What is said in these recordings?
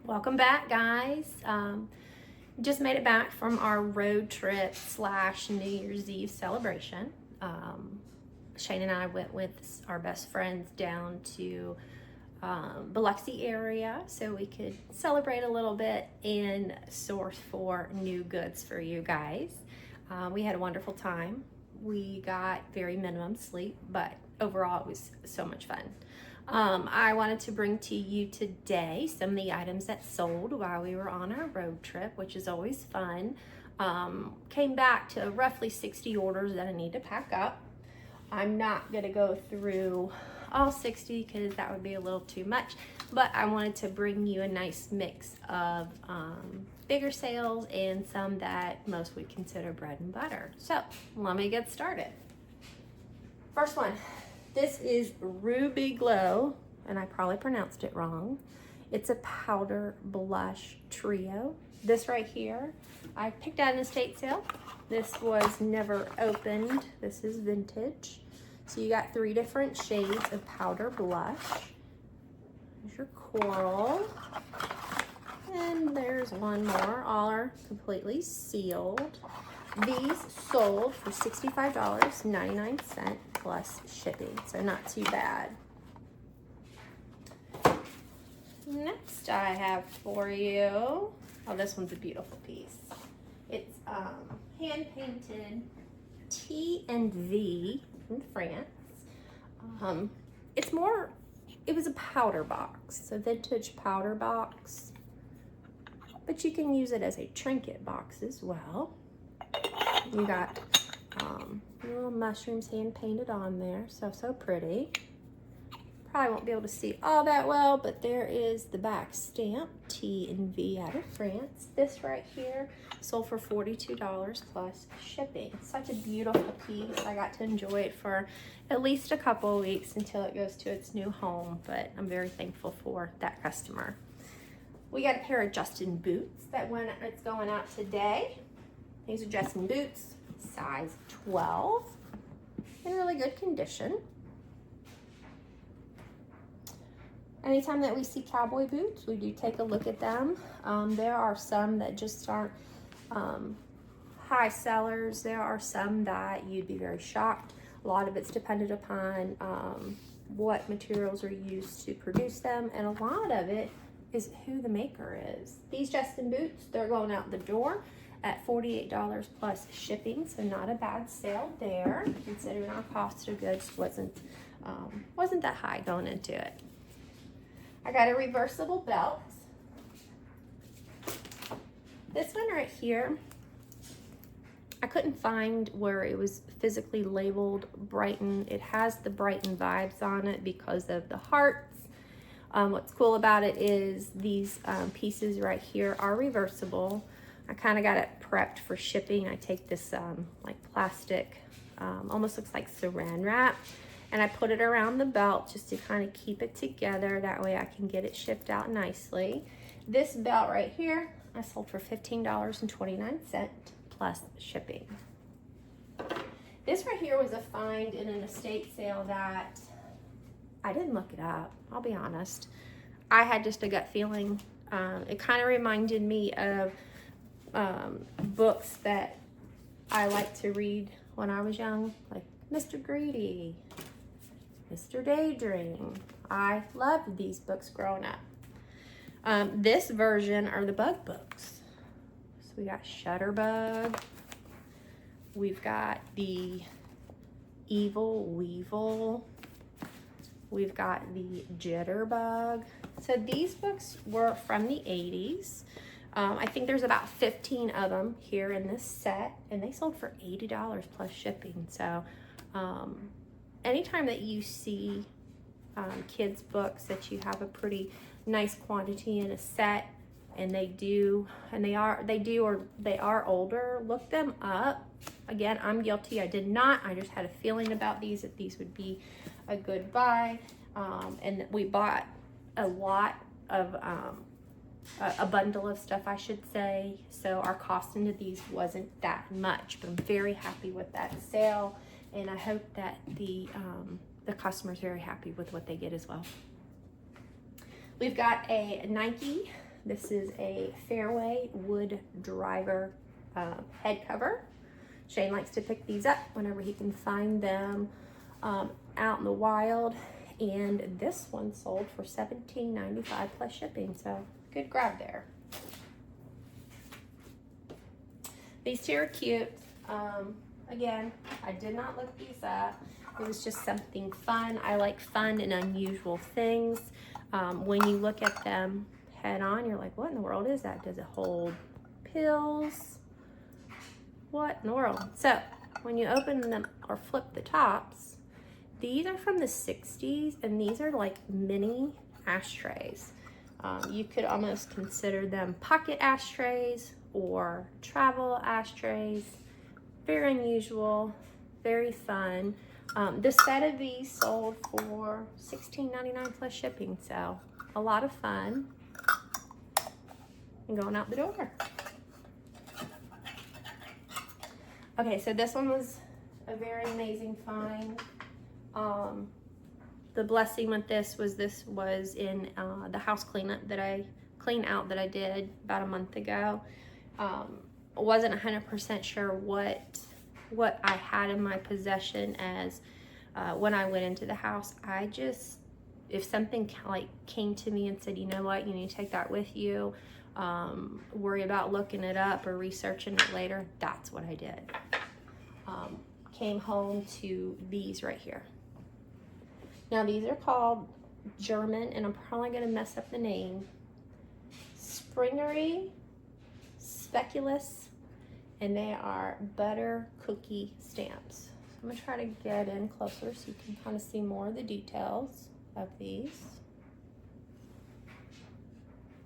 Welcome back, guys. Just made it back from our road trip / New Year's Eve celebration. Shane and I went with our best friends down to Biloxi area so we could celebrate a little bit and source for new goods for you guys. We had a wonderful time. We got very minimum sleep, but overall it was so much fun. I wanted to bring to you today some of the items that sold while we were on our road trip, which is always fun. Came back to roughly 60 orders that I need to pack up. I'm not going to go through all 60 because that would be a little too much, but I wanted to bring you a nice mix of bigger sales and some that most would consider bread and butter. So let me get started. First one. This is Ruby Glow, and I probably pronounced it wrong. It's a powder blush trio. This right here, I picked out an estate sale. This was never opened. This is vintage. So you got 3 different shades of powder blush. There's your coral. And there's one more. All are completely sealed. These sold for $65.99 plus shipping, so not too bad. Next I have for you, oh, this one's a beautiful piece. It's hand-painted T&V in France. It was a powder box, a vintage powder box, but you can use it as a trinket box as well. You got little mushrooms hand painted on there, so pretty. Probably won't be able to see all that well, but there is the back stamp, T&V out of France. This right here sold for $42 plus shipping. Such a beautiful piece. I got to enjoy it for at least a couple of weeks until it goes to its new home, but I'm very thankful for that customer. We got a pair of Justin boots it's going out today. These are Justin boots, size 12, in really good condition. Anytime that we see cowboy boots, we do take a look at them. There are some that just aren't high sellers. There are some that you'd be very shocked. A lot of it's dependent upon what materials are used to produce them, and a lot of it is who the maker is. These Justin boots, they're going out the door at $48 plus shipping, so not a bad sale there, considering our cost of goods wasn't that high going into it. I got a reversible belt. This one right here, I couldn't find where it was physically labeled Brighton. It has the Brighton vibes on it because of the hearts. What's cool about it is these pieces right here are reversible. I kind of got it prepped for shipping. I take this like plastic, almost looks like saran wrap, and I put it around the belt just to kind of keep it together. That way I can get it shipped out nicely. This belt right here, I sold for $15.29 plus shipping. This right here was a find in an estate sale that I didn't look it up, I'll be honest. I had just a gut feeling. It kind of reminded me of books that I liked to read when I was young, like Mr. Greedy, Mr. Daydream. I loved these books growing up. This version are the bug books. So we got Shutterbug. We've got the Evil Weevil. We've got the Jitterbug. So these books were from the 80s. I think there's about 15 of them here in this set, and they sold for $80 plus shipping. So anytime that you see kids books that you have a pretty nice quantity in a set, and they are older, look them up. Again, I'm guilty. I did not. I just had a feeling about these, that these would be a good buy. And we bought a lot of a bundle of stuff, I should say, so our cost into these wasn't that much, but I'm very happy with that sale, and I hope that the customer's very happy with what they get as well. We've got a Nike This is a Fairway wood driver head cover. Shane likes to pick these up whenever he can find them out in the wild. And this one sold for $17.95 plus shipping, so good grab there. These two are cute. Again, I did not look these up. It was just something fun. I like fun and unusual things. When you look at them head on, you're like, what in the world is that? Does it hold pills? What in the world? So when you open them or flip the tops, these are from the 60s, and these are like mini ashtrays. You could almost consider them pocket ashtrays or travel ashtrays. Very unusual, very fun. This set of these sold for $16.99 plus shipping, so a lot of fun. And going out the door. Okay, so this one was a very amazing find. The blessing with this was in the house clean out that I did about a month ago. Wasn't 100% sure what I had in my possession as when I went into the house. If something like came to me and said, you know what, you need to take that with you, worry about looking it up or researching it later, that's what I did. Came home to these right here. Now these are called German, and I'm probably gonna mess up the name, Springery Speculus, and they are butter cookie stamps. I'm gonna try to get in closer so you can kind of see more of the details of these.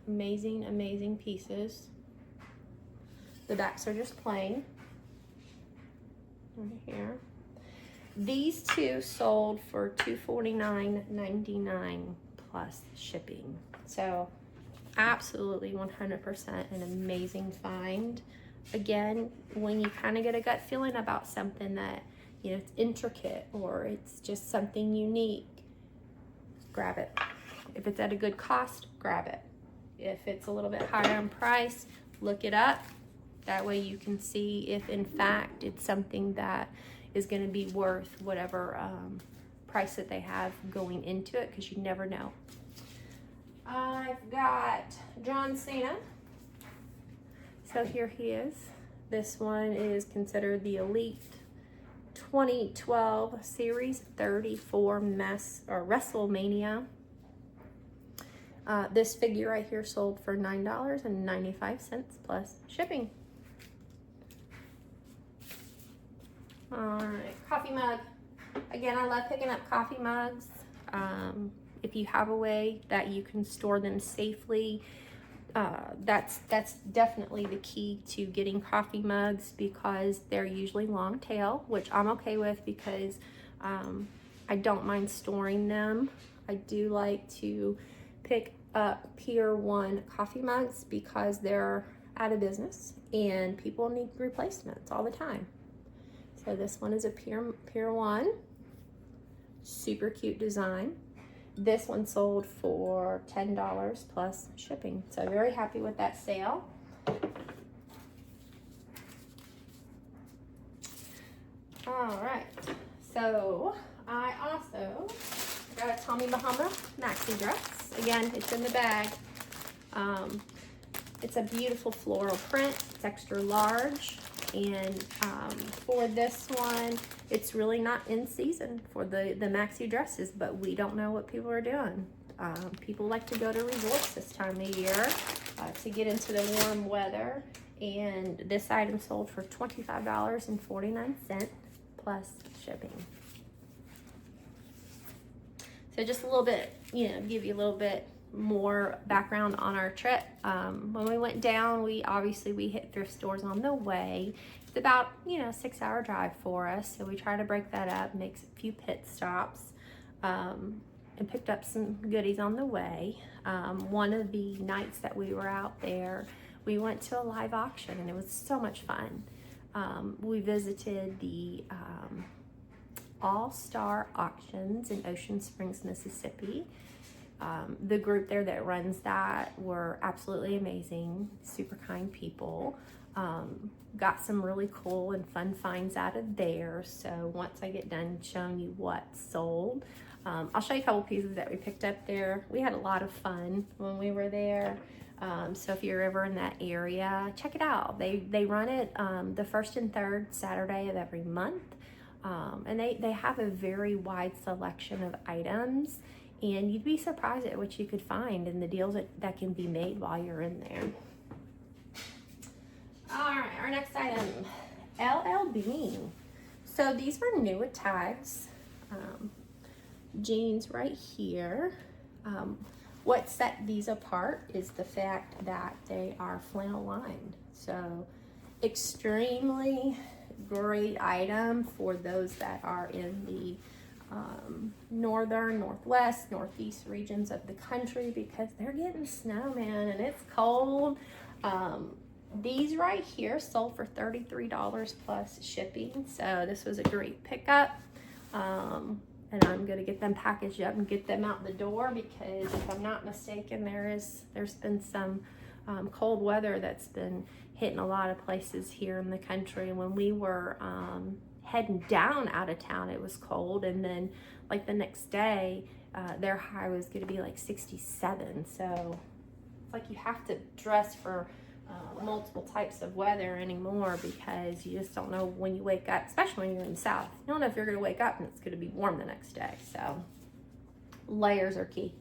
Amazing, amazing pieces. The backs are just plain. Right here. These two sold for $249.99 plus shipping. So absolutely 100% an amazing find. Again, when you kind of get a gut feeling about something that, you know, it's intricate or it's just something unique, grab it. If it's at a good cost, grab it. If it's a little bit higher in price, look it up. That way you can see if in fact it's something that is going to be worth whatever price that they have going into it, because you never know. I've got John Cena. So here he is. This one is considered the Elite 2012 Series 34 WrestleMania. This figure right here sold for $9.95 plus shipping. All right, coffee mug. Again, I love picking up coffee mugs. If you have a way that you can store them safely, that's definitely the key to getting coffee mugs, because they're usually long tail, which I'm okay with because I don't mind storing them. I do like to pick up Pier 1 coffee mugs because they're out of business and people need replacements all the time. So this one is a Pier 1, super cute design. This one sold for $10 plus shipping. So very happy with that sale. All right, so I also got a Tommy Bahama maxi dress. Again, it's in the bag. It's a beautiful floral print. It's extra large. And for this one, it's really not in season for the maxi dresses, but we don't know what people are doing. People like to go to resorts this time of year to get into the warm weather. And this item sold for $25.49 plus shipping. So just a little bit, you know, give you a little bit more background on our trip. When we went down, we hit thrift stores on the way. It's about, you know, 6-hour drive for us, so we try to break that up, make a few pit stops, and picked up some goodies on the way. One of the nights that we were out there, we went to a live auction, and it was so much fun. We visited the All Star Auctions in Ocean Springs, Mississippi. The group there that runs that were absolutely amazing, super kind people. Got some really cool and fun finds out of there. So once I get done showing you what's sold, I'll show you a couple pieces that we picked up there. We had a lot of fun when we were there. So if you're ever in that area, check it out. They run it the first and third Saturday of every month. And they have a very wide selection of items, and you'd be surprised at what you could find and the deals that can be made while you're in there. All right, our next item, LL Bean. So these were new at tags. Jeans right here. What set these apart is the fact that they are flannel lined. So extremely great item for those that are in the northern, northwest, northeast regions of the country, because they're getting snow, man, and it's cold. These right here sold for $33 plus shipping, so this was a great pickup. And I'm gonna get them packaged up and get them out the door, because if I'm not mistaken, there's been some cold weather that's been hitting a lot of places here in the country. When we were heading down out of town, it was cold, and then like the next day, their high was gonna be like 67. So it's like you have to dress for multiple types of weather anymore, because you just don't know when you wake up, especially when you're in the south. You don't know if you're going to wake up and it's going to be warm the next day. So layers are key.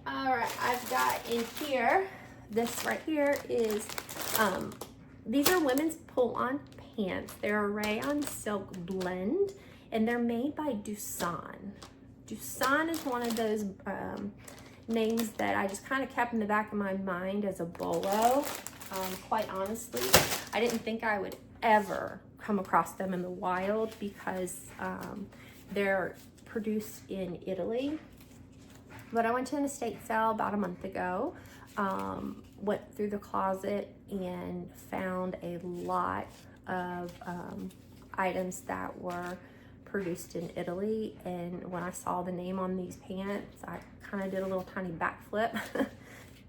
All right, I've got in here, this right here is, these are women's pull-on pants. They're a rayon silk blend, and they're made by Doosan. Doosan is one of those names that I just kind of kept in the back of my mind as a bolo. Quite honestly, I didn't think I would ever come across them in the wild, because they're produced in Italy. But I went to an estate sale about a month ago, went through the closet and found a lot of items that were produced in Italy, and when I saw the name on these pants, I kind of did a little tiny backflip.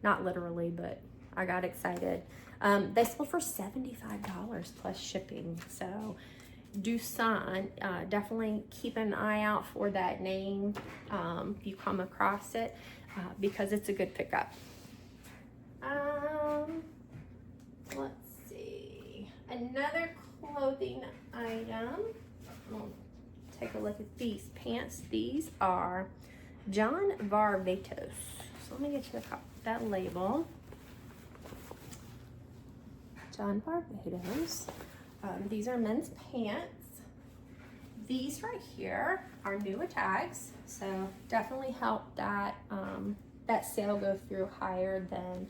Not literally, but I got excited. They sold for $75 plus shipping. So Doosan, definitely keep an eye out for that name if you come across it, because it's a good pickup. Let's see, another clothing item. Take a look at these pants. These are John Varvatos. So let me get you that label. John Varvatos. These are men's pants. These right here are new at tags, so definitely help that that sale go through higher than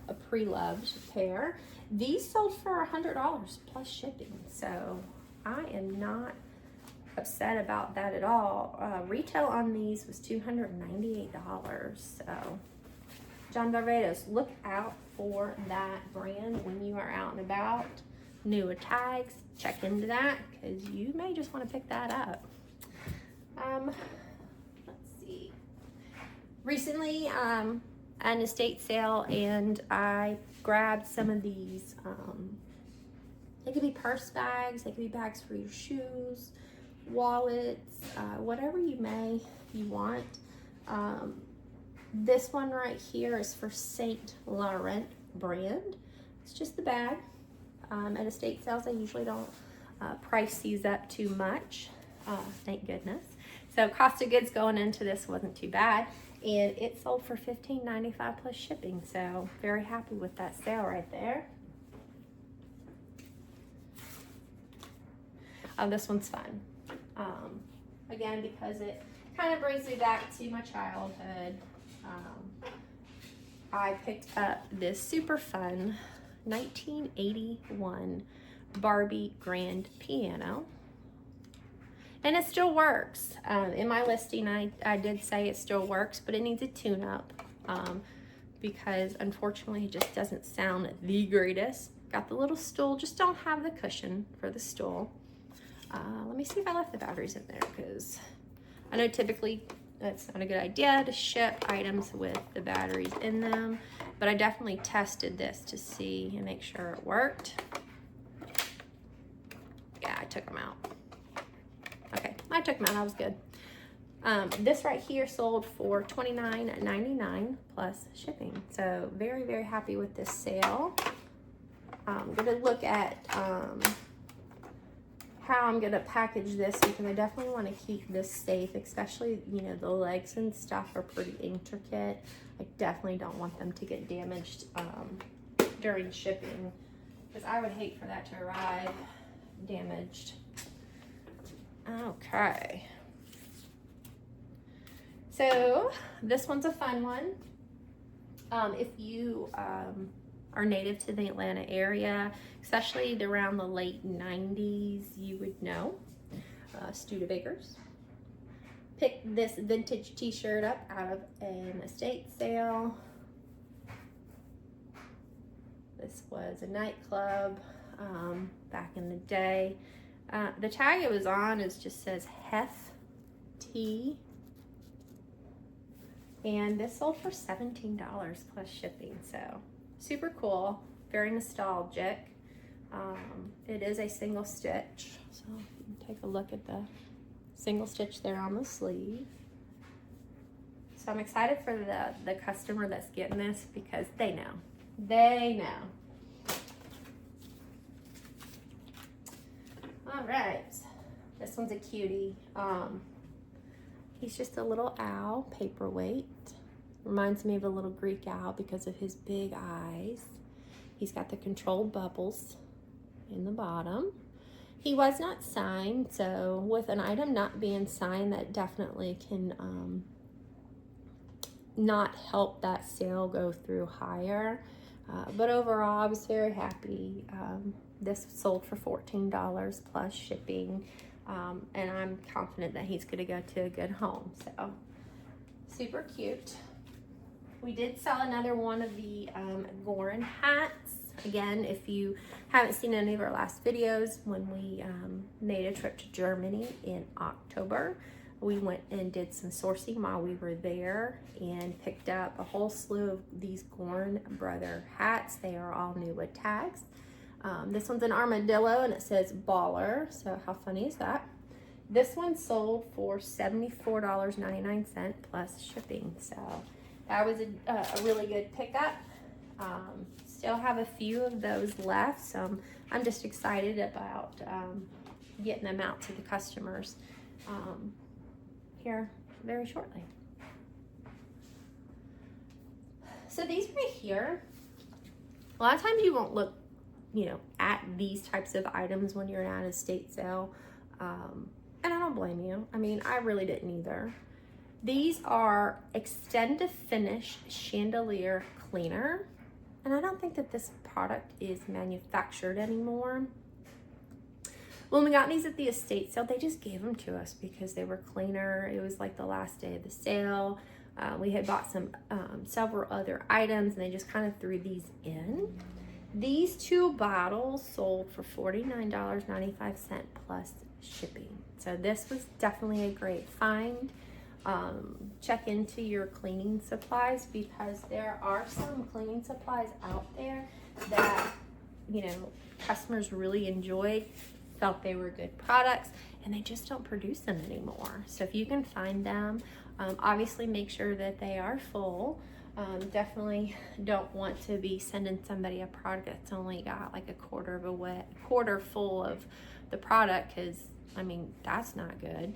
a pre-loved pair. These sold for $100 plus shipping, so I am not upset about that at all. Retail on these was $298. So John Varvatos, look out for that brand when you are out and about. New at tags, check into that, because you may just want to pick that up. Let's see. Recently, an estate sale, and I grabbed some of these. They could be purse bags, they could be bags for your shoes, wallets, whatever you want. This one right here is for Saint Laurent brand. It's just the bag. At estate sales, I usually don't price these up too much, thank goodness. So cost of goods going into this wasn't too bad, and it sold for $15.95 plus shipping. So very happy with that sale right there. This one's fun. Again, because it kind of brings me back to my childhood. I picked up this super fun 1981 Barbie grand piano, and it still works. In my listing, I did say it still works, but it needs a tune-up, because unfortunately it just doesn't sound the greatest. Got the little stool, just don't have the cushion for the stool. Let me see if I left the batteries in there, because I know typically it's not a good idea to ship items with the batteries in them, but I definitely tested this to see and make sure it worked. Yeah, I took them out. Okay, I took them out, I was good. This right here sold for $29.99 plus shipping. So very, very happy with this sale. I'm gonna look at how I'm gonna package this because I definitely want to keep this safe, especially, you know, the legs and stuff are pretty intricate. I definitely don't want them to get damaged during shipping, because I would hate for that to arrive damaged. Okay. So this one's a fun one. If you are native to the Atlanta area, especially around the late 90s, you would know Studebakers. Picked this vintage t-shirt up out of an estate sale. This was a nightclub back in the day. The tag it was on just says Hef Tea. And this sold for $17 plus shipping, so super cool, very nostalgic. It is a single stitch, so you can take a look at the single stitch there on the sleeve. So I'm excited for the customer that's getting this because they know. They know. All right, this one's a cutie. He's just a little owl, paperweight. Reminds me of a little Greek owl because of his big eyes. He's got the controlled bubbles in the bottom. He was not signed, so with an item not being signed, that definitely can not help that sale go through higher. But overall, I was very happy. This sold for $14 plus shipping. And I'm confident that he's gonna go to a good home, so super cute. We did sell another one of the Goran hats. Again, if you haven't seen any of our last videos, when we made a trip to Germany in October, we went and did some sourcing while we were there and picked up a whole slew of these Goran brother hats. They are all new with tags. This one's an armadillo and it says baller, so how funny is that? This one sold for $74.99 plus shipping, so that was a really good pickup. Still have a few of those left, so I'm just excited about getting them out to the customers here very shortly. So these right here, a lot of times you won't look, you know, at these types of items when you're at an estate sale, and I don't blame you. I mean, I really didn't either. These are extend to finish chandelier cleaner, and I don't think that this product is manufactured anymore. When we got these at the estate sale, they just gave them to us because they were cleaner. It was like the last day of the sale. We had bought some several other items, and they just kind of threw these in. These two bottles sold for $49.95 plus shipping. So this was definitely a great find. Check into your cleaning supplies because there are some cleaning supplies out there that, you know, customers really enjoyed, felt they were good products, and they just don't produce them anymore. So if you can find them, obviously make sure that they are full. Definitely don't want to be sending somebody a product that's only got like a quarter full of the product, because I mean, that's not good.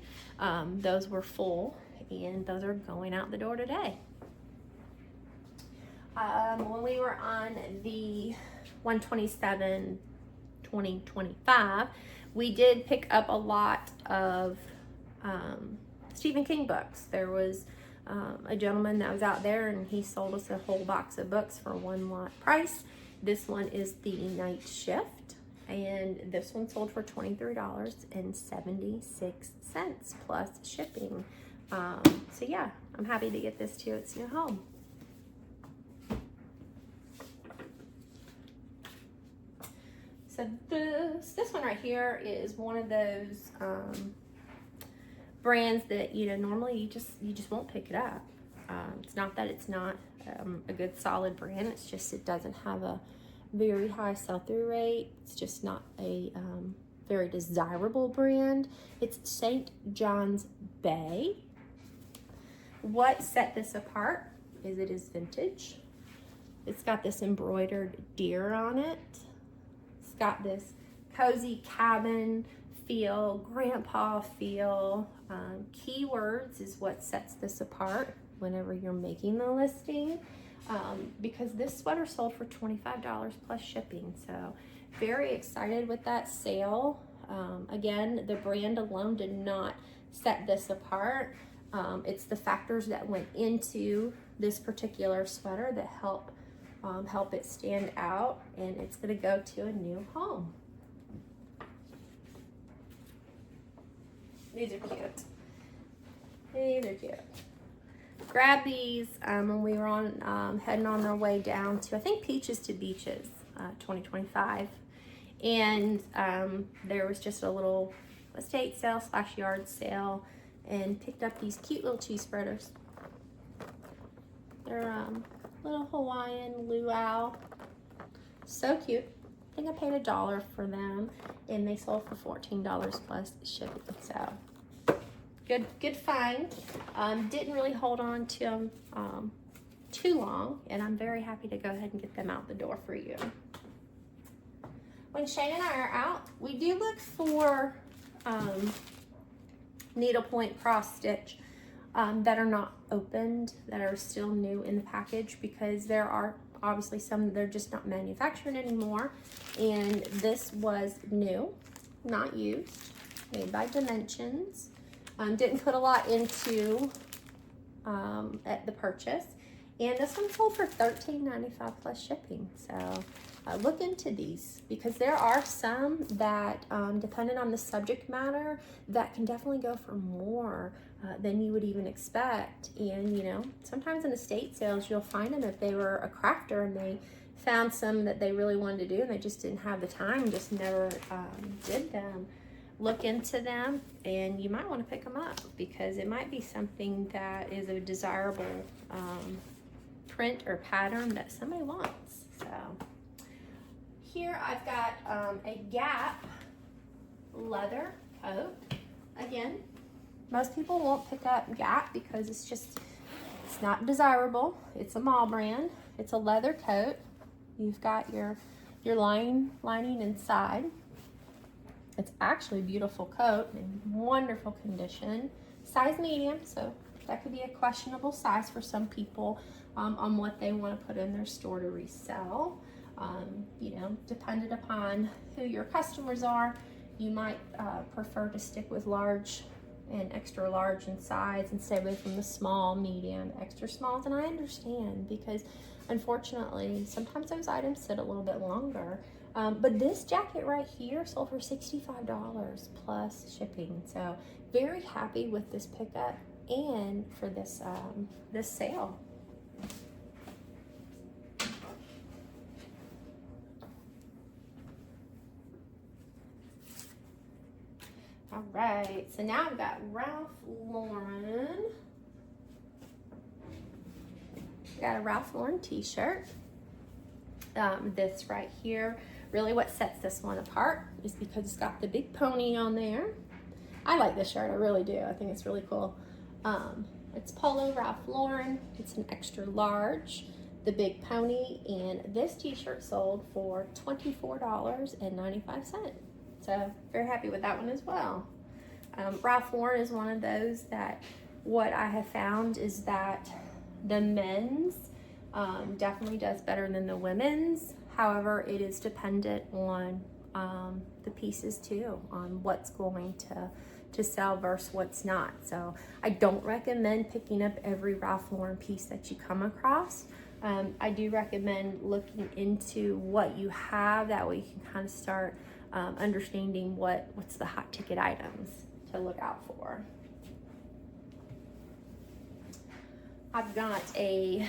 Those were full and those are going out the door today. When we were on the 1/27/2025, we did pick up a lot of Stephen King books. There was a gentleman that was out there and he sold us a whole box of books for one lot price. This one is The Night Shift, and this one sold for $23.76 plus shipping. So yeah, I'm happy to get this to its new home. So this one right here is one of those brands that, you know, normally you just won't pick it up. It's not that it's not a good solid brand, it's just it doesn't have a very high sell-through rate. It's just not a very desirable brand. It's St. John's Bay. What set this apart is it is vintage. It's got this embroidered deer on it. It's got this cozy cabin feel, grandpa feel. Keywords is what sets this apart whenever you're making the listing, because this sweater sold for $25 plus shipping. So very excited with that sale. Again, the brand alone did not set this apart. It's the factors that went into this particular sweater that help it stand out, and it's going to go to a new home. These are cute. These are cute. Grabbed these when we were on heading on our way down to, I think, Peaches to Beaches 2025, and there was just a little estate sale / yard sale, and picked up these cute little cheese spreaders. They're little Hawaiian luau, so cute. I think I paid $1 for them, and they sold for $14 plus shipping. So good find. Didn't really hold on to them too long, and I'm very happy to go ahead and get them out the door for you. When Shane and I are out, we do look for needlepoint cross stitch that are not opened, that are still new in the package, because there are obviously some, they're just not manufactured anymore. And this was new, not used, made by Dimensions. Didn't put a lot into at the purchase. And this one sold for $13.95 plus shipping. So look into these, because there are some that, depending on the subject matter, that can definitely go for more than you would even expect. And, you know, sometimes in estate sales, you'll find them if they were a crafter and they found some that they really wanted to do and they just didn't have the time, just never did them. Look into them, and you might want to pick them up, because it might be something that is a desirable print or pattern that somebody wants. So here I've got a Gap leather coat. Again, most people won't pick up Gap because it's not desirable. It's a mall brand. It's a leather coat. You've got your lining inside. It's actually a beautiful coat in wonderful condition. Size medium, so that could be a questionable size for some people on what they want to put in their store to resell. You know, dependent upon who your customers are, you might prefer to stick with large and extra large in size and stay away from the small, medium, extra smalls. And I understand, because unfortunately sometimes those items sit a little bit longer. But this jacket right here sold for $65 plus shipping. So very happy with this pickup and for this this sale. All right, so now I've got Ralph Lauren. Got a Ralph Lauren t-shirt. This right here, really what sets this one apart is because it's got the big pony on there. I like this shirt, I really do. I think it's really cool. It's Polo Ralph Lauren. It's an extra large, the big pony, and this t-shirt sold for $24.95. So very happy with that one as well. Ralph Lauren is one of those that what I have found is that the men's definitely does better than the women's. However, it is dependent on the pieces too, on what's going to sell versus what's not. So I don't recommend picking up every Ralph Lauren piece that you come across. I do recommend looking into what you have. That way you can kind of start understanding what's the hot ticket items to look out for. I've got it's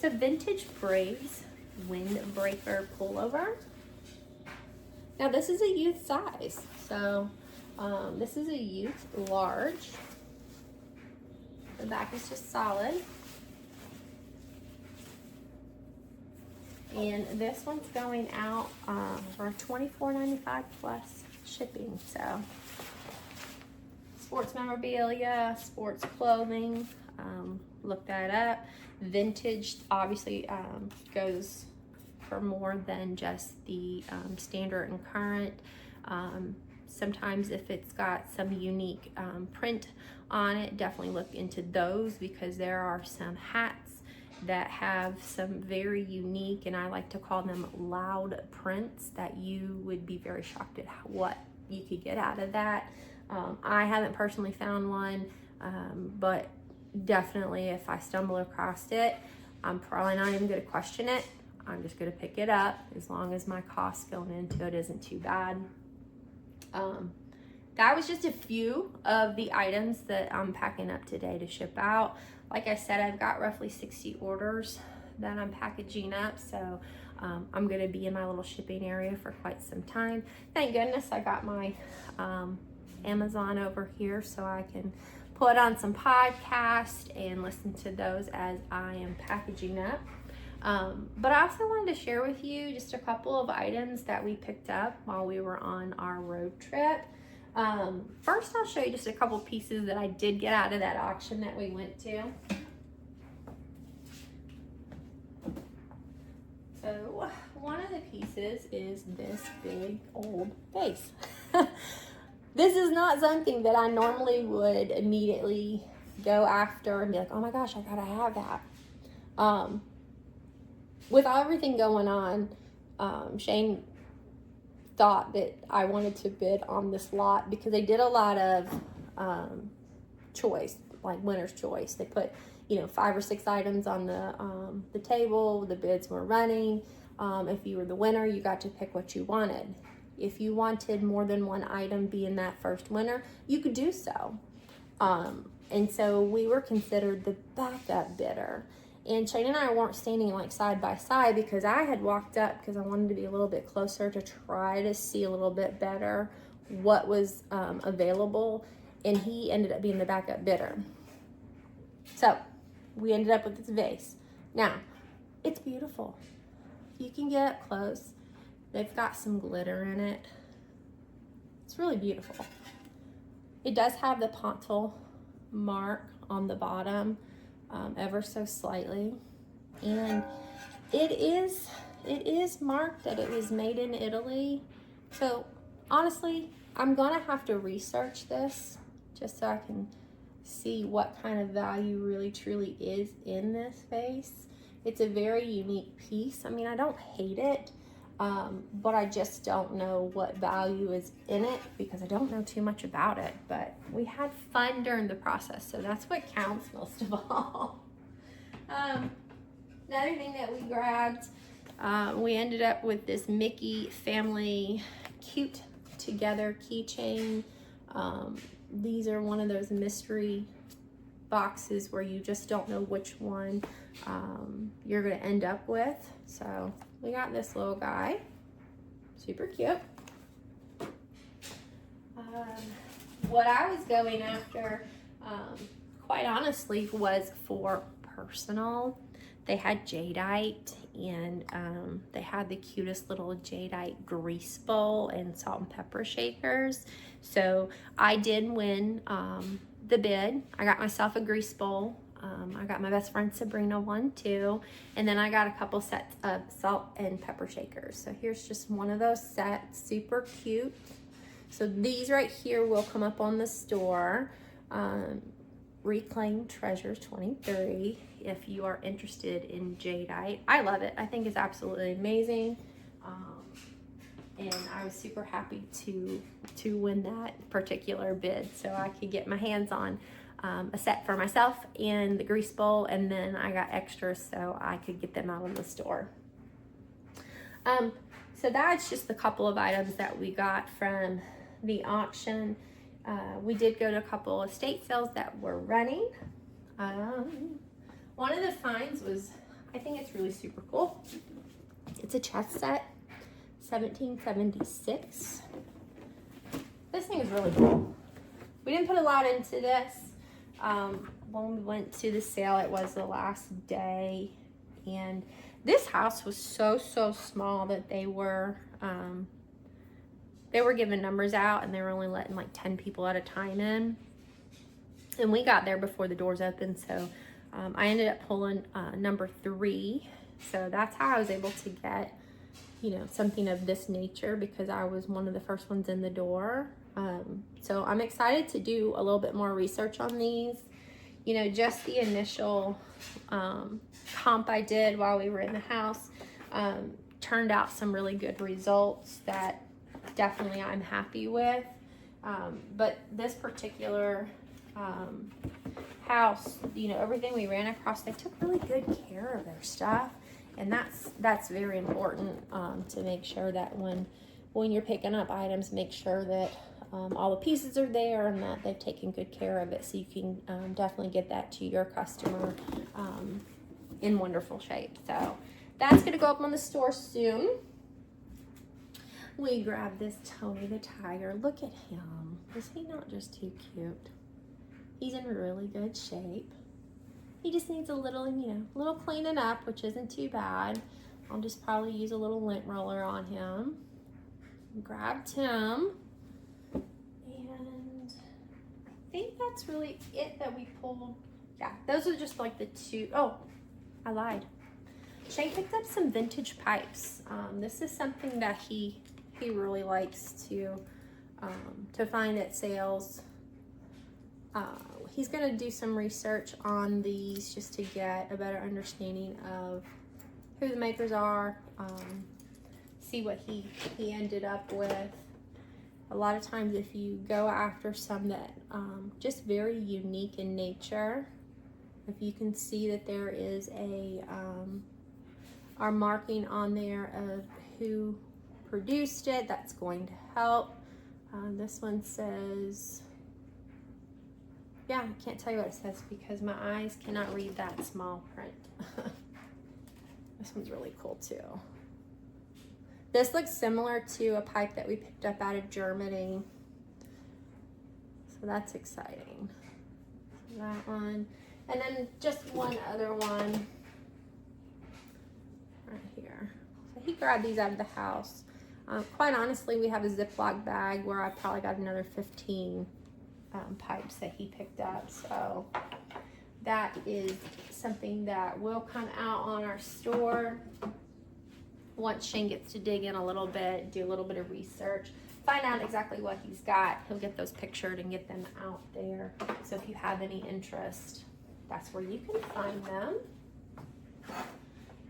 a vintage Braves windbreaker pullover. Now this is a youth size, so This is a youth large. The back is just solid. And this one's going out for $24.95 plus shipping. So, sports memorabilia, sports clothing, look that up. Vintage obviously goes for more than just the standard and current. Sometimes if it's got some unique print on it, definitely look into those, because there are some hats that have some very unique, and I like to call them loud prints, that you would be very shocked at what you could get out of that. I haven't personally found one, but definitely if I stumble across it, I'm probably not even going to question it. I'm just going to pick it up, as long as my cost going into it isn't too bad. That was just a few of the items that I'm packing up today to ship out. Like I said, I've got roughly 60 orders that I'm packaging up, so I'm going to be in my little shipping area for quite some time. Thank goodness I got my Amazon over here, so I can put on some podcasts and listen to those as I am packaging up. But I also wanted to share with you just a couple of items that we picked up while we were on our road trip. First, I'll show you just a couple pieces that I did get out of that auction that we went to. So, one of the pieces is this big old vase. This is not something that I normally would immediately go after and be like, oh my gosh, I gotta have that. With everything going on, Shane thought that I wanted to bid on this lot, because they did a lot of choice, like winner's choice. They put, 5 or 6 items on the table. The bids were running. If you were the winner, you got to pick what you wanted. If you wanted more than one item being that first winner, you could do so. And so we were considered the backup bidder. And Shane and I weren't standing like side by side, because I had walked up because I wanted to be a little bit closer to try to see a little bit better what was available. And he ended up being the backup bidder. So we ended up with this vase. Now, it's beautiful. You can get up close. They've got some glitter in it. It's really beautiful. It does have the Pontil mark on the bottom, ever so slightly, and it is marked that it was made in Italy. So honestly, I'm gonna have to research this just so I can see what kind of value really truly is in this vase. It's a very unique piece. I mean, I don't hate it, but I just don't know what value is in it, because I don't know too much about it. But we had fun during the process, so that's what counts most of all. Another thing that we grabbed, we ended up with this Mickey family cute together keychain. These are one of those mystery boxes where you just don't know which one you're going to end up with. So we got this little guy, super cute. What I was going after, quite honestly, was for personal. They had jadeite, and they had the cutest little jadeite grease bowl and salt and pepper shakers. So I did win the bid. I got myself a grease bowl. I got my best friend Sabrina one too, and then I got a couple sets of salt and pepper shakers. So here's just one of those sets, super cute. So these right here will come up on the store. Reclaim Treasures 23 if you are interested in jadeite. I love it. I think it's absolutely amazing. And I was super happy to win that particular bid, so I could get my hands on a set for myself and the grease bowl, and then I got extras so I could get them out in the store. So that's just a couple of items that we got from the auction. We did go to a couple of estate sales that were running. One of the finds was, I think it's really super cool. It's a chess set, 1776. This thing is really cool. We didn't put a lot into this. When we went to the sale, it was the last day, and this house was so small that they were giving numbers out, and they were only letting like 10 people at a time in. And we got there before the doors opened, so I ended up pulling number 3. So that's how I was able to get, you know, something of this nature, because I was one of the first ones in the door. So I'm excited to do a little bit more research on these. You know, just the initial comp I did while we were in the house turned out some really good results that definitely I'm happy with. But this particular house, you know, everything we ran across, they took really good care of their stuff, and that's very important, to make sure that when you're picking up items, make sure that all the pieces are there and that they've taken good care of it, so you can definitely get that to your customer in wonderful shape. So that's gonna go up on the store soon. We grabbed this Tony the Tiger. Look at him. Is he not just too cute? He's in really good shape. He just needs a little, you know, a little cleaning up, which isn't too bad. I'll just probably use a little lint roller on him. Grabbed him. And I think that's really it that we pulled. Yeah, those are just like the 2. Oh, I lied. Shane picked up some vintage pipes. This is something that he really likes to find at sales. He's gonna do some research on these just to get a better understanding of who the makers are, see what he ended up with. A lot of times if you go after some that just very unique in nature, if you can see that there is our marking on there of who produced it, that's going to help. This one says, yeah, I can't tell you what it says because my eyes cannot read that small print. This one's really cool too. This looks similar to a pipe that we picked up out of Germany. So that's exciting. So that one. And then just one other one right here. So he grabbed these out of the house. Quite honestly, we have a Ziploc bag where I probably got another 15 pipes that he picked up. So that is something that will come out on our store once Shane gets to dig in a little bit, do a little bit of research, find out exactly what he's got. He'll get those pictured and get them out there. So if you have any interest, that's where you can find them.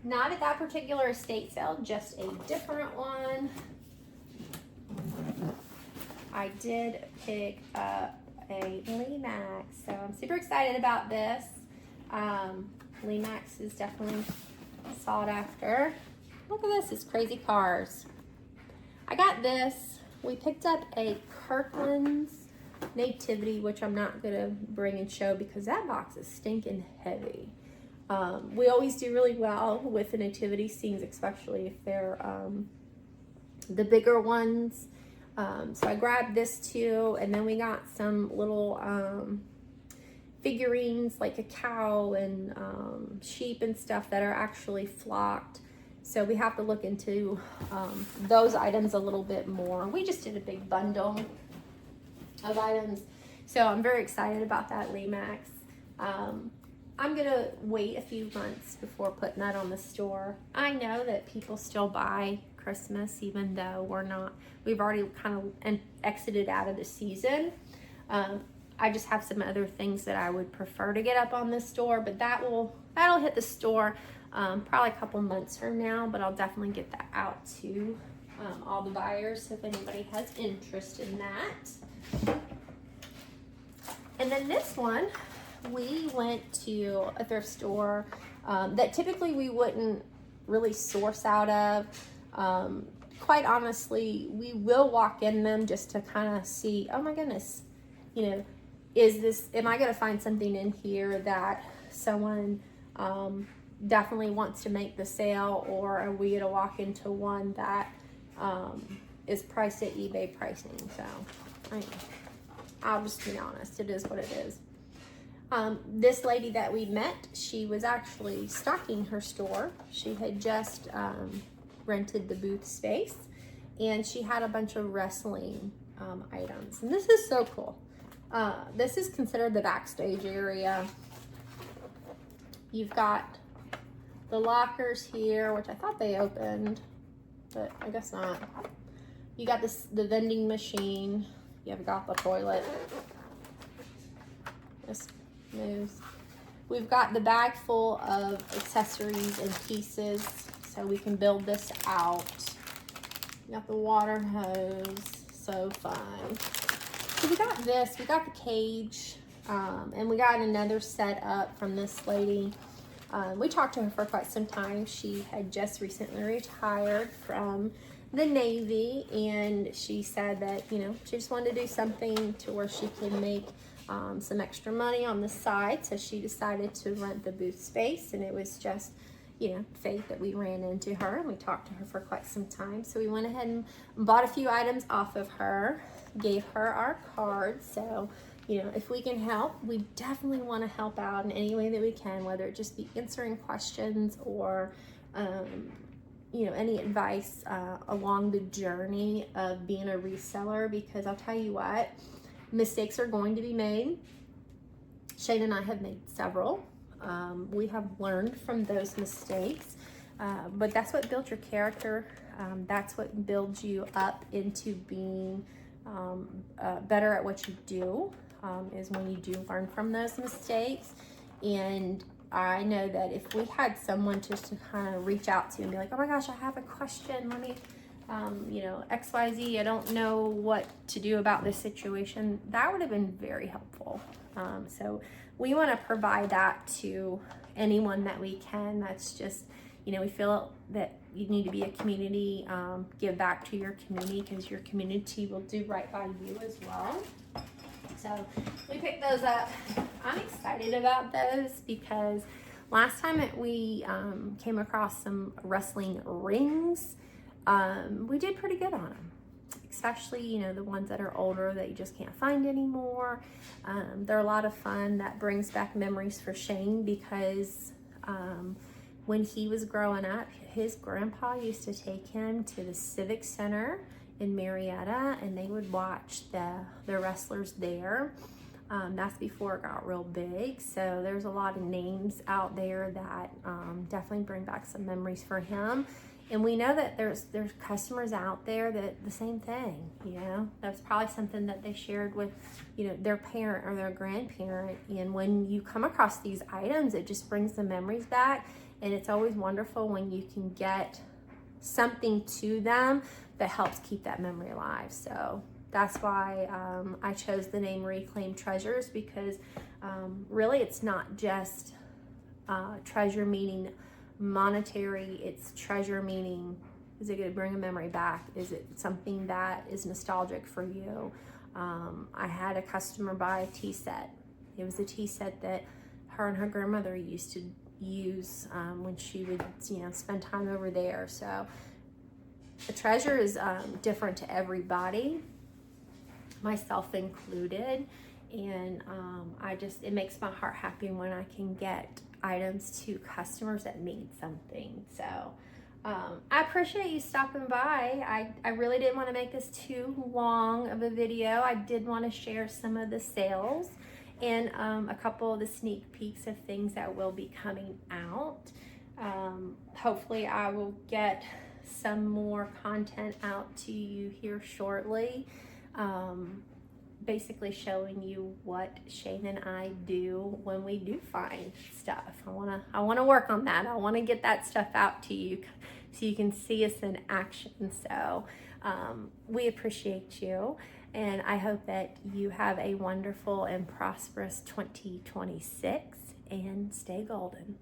Not at that particular estate sale, just a different one. I did pick up a Lemax, so I'm super excited about this. Lemax is definitely sought after. Look at this, it's Crazy Cars. I got this. We picked up a Kirkland's Nativity, which I'm not gonna bring and show because that box is stinking heavy. We always do really well with the nativity scenes, especially if they're the bigger ones. So I grabbed this too, and then we got some little figurines like a cow and sheep and stuff that are actually flocked. So we have to look into those items a little bit more. We just did a big bundle of items. So I'm very excited about that Lemax. I'm gonna wait a few months before putting that on the store. I know that people still buy Christmas even though we've already kind of exited out of the season. I just have some other things that I would prefer to get up on the store, but that'll hit the store probably a couple months from now, but I'll definitely get that out to all the buyers if anybody has interest in that. And then this one, we went to a thrift store that typically we wouldn't really source out of. Quite honestly, we will walk in them just to kind of see, oh my goodness, you know, am I gonna find something in here that someone definitely wants to make the sale, or are we gonna walk into one that is priced at eBay pricing? So I'll just be honest, it is what it is. This lady that we met, she was actually stocking her store. She had just rented the booth space, and she had a bunch of wrestling items. And this is so cool. This is considered the backstage area. You've got the lockers here, which I thought they opened, but I guess not. You got the vending machine. You've got the toilet. This moves. We've got the bag full of accessories and pieces, so we can build this out. You got the water hose. So fun. So we got this. We got the cage, and we got another set up from this lady. We talked to her for quite some time. She had just recently retired from the Navy, and she said that, you know, she just wanted to do something to where she can make some extra money on the side. So she decided to rent the booth space, and it was just, you know, fate that we ran into her, and we talked to her for quite some time. So we went ahead and bought a few items off of her, gave her our card. So, you know, if we can help, we definitely want to help out in any way that we can, whether it just be answering questions or, you know, any advice along the journey of being a reseller, because I'll tell you what, mistakes are going to be made. Shane and I have made several. We have learned from those mistakes, but that's what builds your character. That's what builds you up into being better at what you do, is when you do learn from those mistakes. And I know that if we had someone just to kind of reach out to and be like, oh my gosh, I have a question, let me, you know, XYZ, I don't know what to do about this situation, that would have been very helpful. So we want to provide that to anyone that we can. That's just, you know, we feel that you need to be a community, give back to your community, because your community will do right by you as well. So we picked those up. I'm excited about those because last time we came across some wrestling rings, we did pretty good on them. Especially, you know, the ones that are older that you just can't find anymore. They're a lot of fun. That brings back memories for Shane, because when he was growing up, his grandpa used to take him to the Civic Center in Marietta, and they would watch the wrestlers there. That's before it got real big. So there's a lot of names out there that definitely bring back some memories for him. And we know that there's customers out there that the same thing, you know, that's probably something that they shared with, you know, their parent or their grandparent. And when you come across these items, it just brings the memories back. And it's always wonderful when you can get something to them that helps keep that memory alive. So that's why I chose the name Reclaim Treasures, because really it's not just treasure meaning monetary, it's treasure meaning, is it going to bring a memory back? Is it something that is nostalgic for you? I had a customer buy a tea set. It was a tea set that her and her grandmother used to use when she would, you know, spend time over there. So a treasure is different to everybody, myself included. And it makes my heart happy when I can get items to customers that mean something. So I appreciate you stopping by. I really didn't want to make this too long of a video. I did want to share some of the sales and a couple of the sneak peeks of things that will be coming out. Hopefully I will get some more content out to you here shortly. Basically showing you what Shane and I do when we do find stuff. I wanna work on that. I wanna get that stuff out to you so you can see us in action. So we appreciate you, and I hope that you have a wonderful and prosperous 2026, and stay golden.